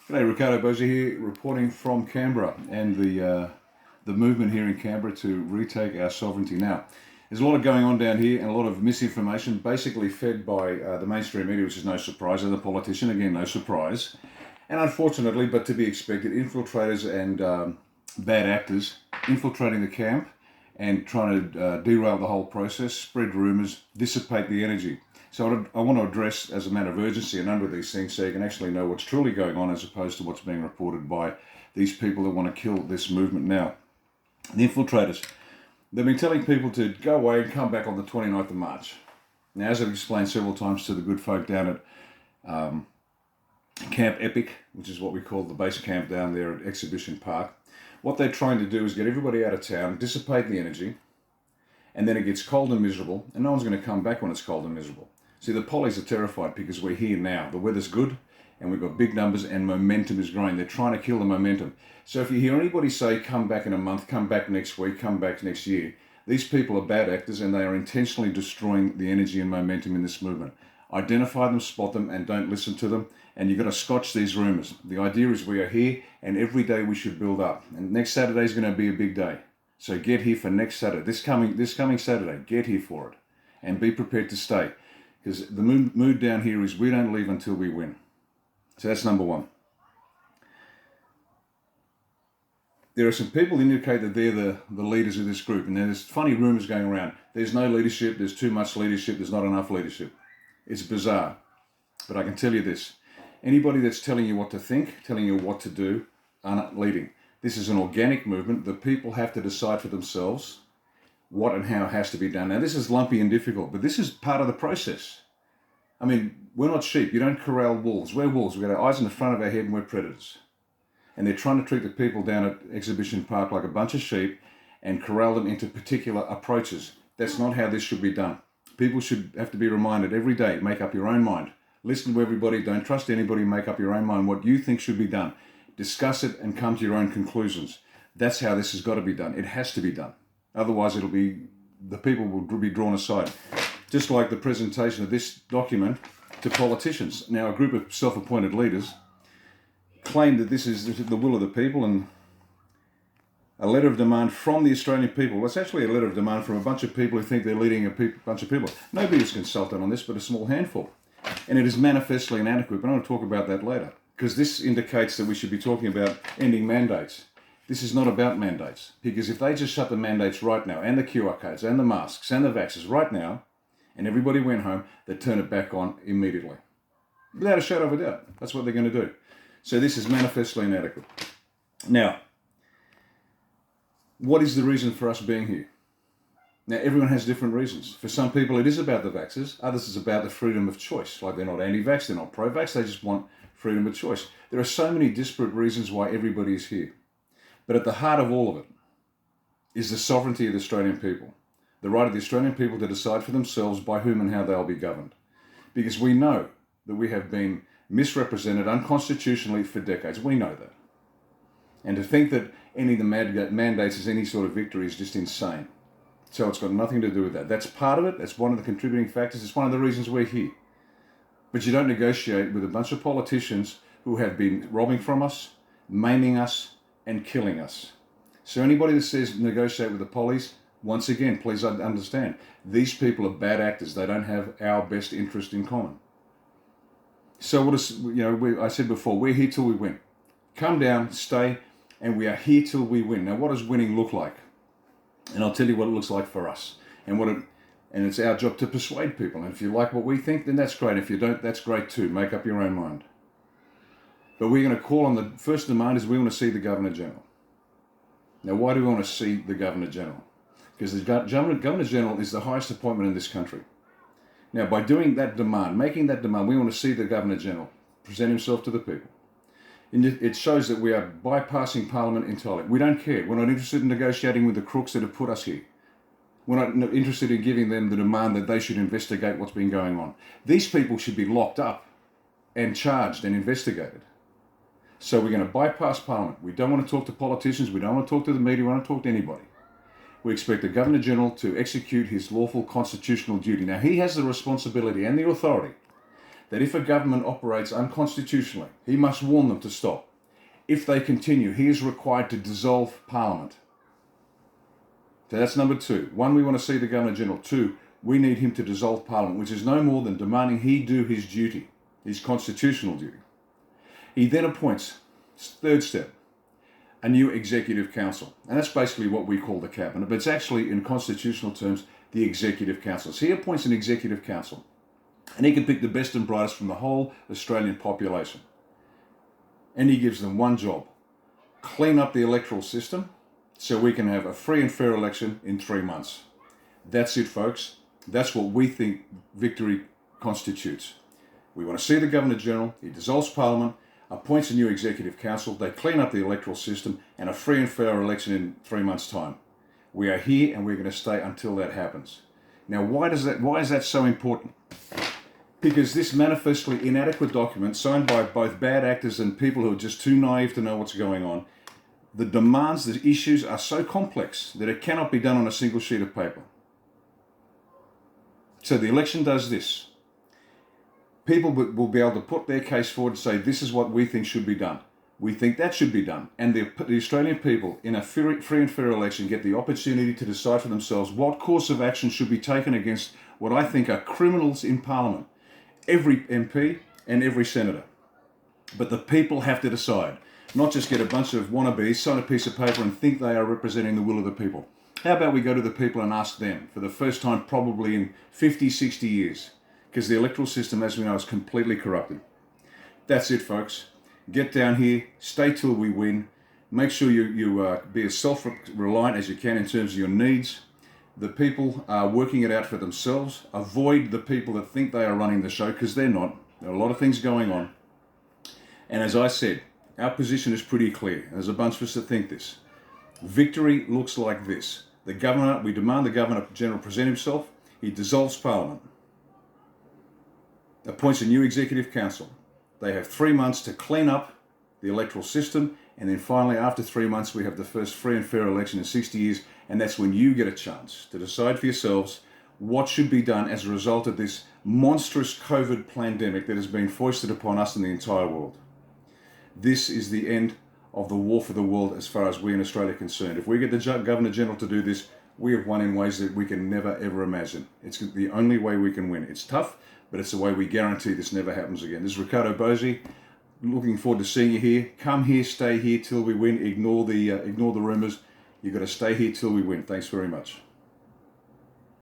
G'day, Ricardo Bosi here, reporting from Canberra and the movement here in Canberra to retake our sovereignty. Now, there's a lot of going on down here and a lot of misinformation, basically fed by the mainstream media, which is no surprise, and the politician, again, no surprise. And unfortunately, but to be expected, infiltrators and bad actors infiltrating the camp and trying to derail the whole process, spread rumours, dissipate the energy. So I want to address as a matter of urgency a number of these things so you can actually know what's truly going on as opposed to what's being reported by these people that want to kill this movement now. The infiltrators, they've been telling people to go away and come back on the 29th of March. Now, as I've explained several times to the good folk down at Camp Epic, which is what we call the base camp down there at Exhibition Park, what they're trying to do is get everybody out of town, dissipate the energy, and then it gets cold and miserable, and no one's going to come back when it's cold and miserable. See, the pollies are terrified because we're here now. The weather's good, and we've got big numbers, and momentum is growing. They're trying to kill the momentum. So if you hear anybody say, come back in a month, come back next week, come back next year, these people are bad actors, and they are intentionally destroying the energy and momentum in this movement. Identify them, spot them, and don't listen to them. And you've got to scotch these rumours. The idea is we are here, and every day we should build up. And next Saturday is going to be a big day. So get here for next Saturday. This coming Saturday, get here for it. And be prepared to stay. Because the mood down here is we don't leave until we win. So that's number one. There are some people who indicate that they're the leaders of this group. And there's funny rumours going around. There's no leadership, there's too much leadership, there's not enough leadership. It's bizarre. But I can tell you this. Anybody that's telling you what to think, telling you what to do, are not leading. This is an organic movement. The people have to decide for themselves what and how has to be done. Now, this is lumpy and difficult, but this is part of the process. I mean, we're not sheep. You don't corral wolves. We're wolves. We've got our eyes in the front of our head and we're predators. And they're trying to treat the people down at Exhibition Park like a bunch of sheep and corral them into particular approaches. That's not how this should be done. People should have to be reminded every day, make up your own mind. Listen to everybody. Don't trust anybody. Make up your own mind what you think should be done. Discuss it and come to your own conclusions. That's how this has got to be done. It has to be done. Otherwise, the people will be drawn aside. Just like the presentation of this document to politicians. Now, a group of self-appointed leaders claim that this is the will of the people and a letter of demand from the Australian people. Well, it's actually a letter of demand from a bunch of people who think they're leading a bunch of people. Nobody is consulted on this but a small handful. And it is manifestly inadequate, but I'm going to talk about that later. Because this indicates that we should be talking about ending mandates. This is not about mandates, because if they just shut the mandates right now, and the QR codes, and the masks, and the vaxxers right now, and everybody went home, they'd turn it back on immediately. Without a shadow of a doubt. That's what they're going to do. So this is manifestly inadequate. Now, what is the reason for us being here? Now, everyone has different reasons. For some people, it is about the vaxxers. Others, it's about the freedom of choice. Like they're not anti-vax, they're not pro-vax, they just want freedom of choice. There are so many disparate reasons why everybody is here. But at the heart of all of it is the sovereignty of the Australian people. The right of the Australian people to decide for themselves by whom and how they'll be governed. Because we know that we have been misrepresented unconstitutionally for decades. We know that. And to think that any of the mandates is any sort of victory is just insane. So it's got nothing to do with that. That's part of it. That's one of the contributing factors. It's one of the reasons we're here. But you don't negotiate with a bunch of politicians who have been robbing from us, maiming us, and killing us. So anybody that says negotiate with the pollies, once again, please understand, these people are bad actors. They don't have our best interest in common. So what is, I said before, we're here till we win. Come down, stay, and we are here till we win. Now, what does winning look like? And I'll tell you what it looks like for us. And it's our job to persuade people. And if you like what we think, then that's great. If you don't, that's great too. Make up your own mind. But we're going to call on the first demand is we want to see the Governor-General. Now, why do we want to see the Governor-General? Because the Governor-General is the highest appointment in this country. Now, by doing that demand, making that demand, we want to see the Governor-General present himself to the people. And it shows that we are bypassing Parliament entirely. We don't care. We're not interested in negotiating with the crooks that have put us here. We're not interested in giving them the demand that they should investigate what's been going on. These people should be locked up and charged and investigated. So we're going to bypass Parliament. We don't want to talk to politicians. We don't want to talk to the media. We don't want to talk to anybody. We expect the Governor-General to execute his lawful constitutional duty. Now, he has the responsibility and the authority that if a government operates unconstitutionally, he must warn them to stop. If they continue, he is required to dissolve Parliament. So that's number 2. 1, we want to see the Governor-General. 2, we need him to dissolve Parliament, which is no more than demanding he do his duty, his constitutional duty. He then appoints, 3rd step, a new Executive Council. And that's basically what we call the Cabinet, but it's actually, in constitutional terms, the Executive Council. So he appoints an Executive Council, and he can pick the best and brightest from the whole Australian population. And he gives them one job: clean up the electoral system so we can have a free and fair election in 3 months. That's it, folks. That's what we think victory constitutes. We want to see the Governor-General, he dissolves Parliament, appoints a new Executive Council, they clean up the electoral system, and a free and fair election in 3 months' time. We are here and we're going to stay until that happens. Now, why is that so important? Because this manifestly inadequate document, signed by both bad actors and people who are just too naive to know what's going on, the demands, the issues are so complex that it cannot be done on a single sheet of paper. So the election does this. People will be able to put their case forward and say, this is what we think should be done. We think that should be done. And the Australian people, in a free and fair election, get the opportunity to decide for themselves what course of action should be taken against what I think are criminals in Parliament. Every MP and every senator. But the people have to decide, not just get a bunch of wannabes, sign a piece of paper and think they are representing the will of the people. How about we go to the people and ask them for the first time probably in 50, 60 years, because the electoral system, as we know, is completely corrupted. That's it, folks. Get down here, stay till we win. Make sure you be as self-reliant as you can in terms of your needs. The people are working it out for themselves. Avoid the people that think they are running the show, because they're not. There are a lot of things going on. And as I said, our position is pretty clear. There's a bunch of us that think this. Victory looks like this. The Governor, we demand the Governor-General present himself. He dissolves Parliament. Appoints a new Executive Council. They have 3 months to clean up the electoral system, and then finally, after 3 months, we have the first free and fair election in 60 years, and that's when you get a chance to decide for yourselves what should be done as a result of this monstrous COVID pandemic that has been foisted upon us and the entire world. This is the end of the war for the world as far as we in Australia are concerned. If we get the Governor-General to do this, we have won in ways that we can never ever imagine. It's the only way we can win. It's tough, but it's the way we guarantee this never happens again. This is Ricardo Bosi. Looking forward to seeing you here. Come here, stay here till we win. Ignore the rumours. You've got to stay here till we win. Thanks very much.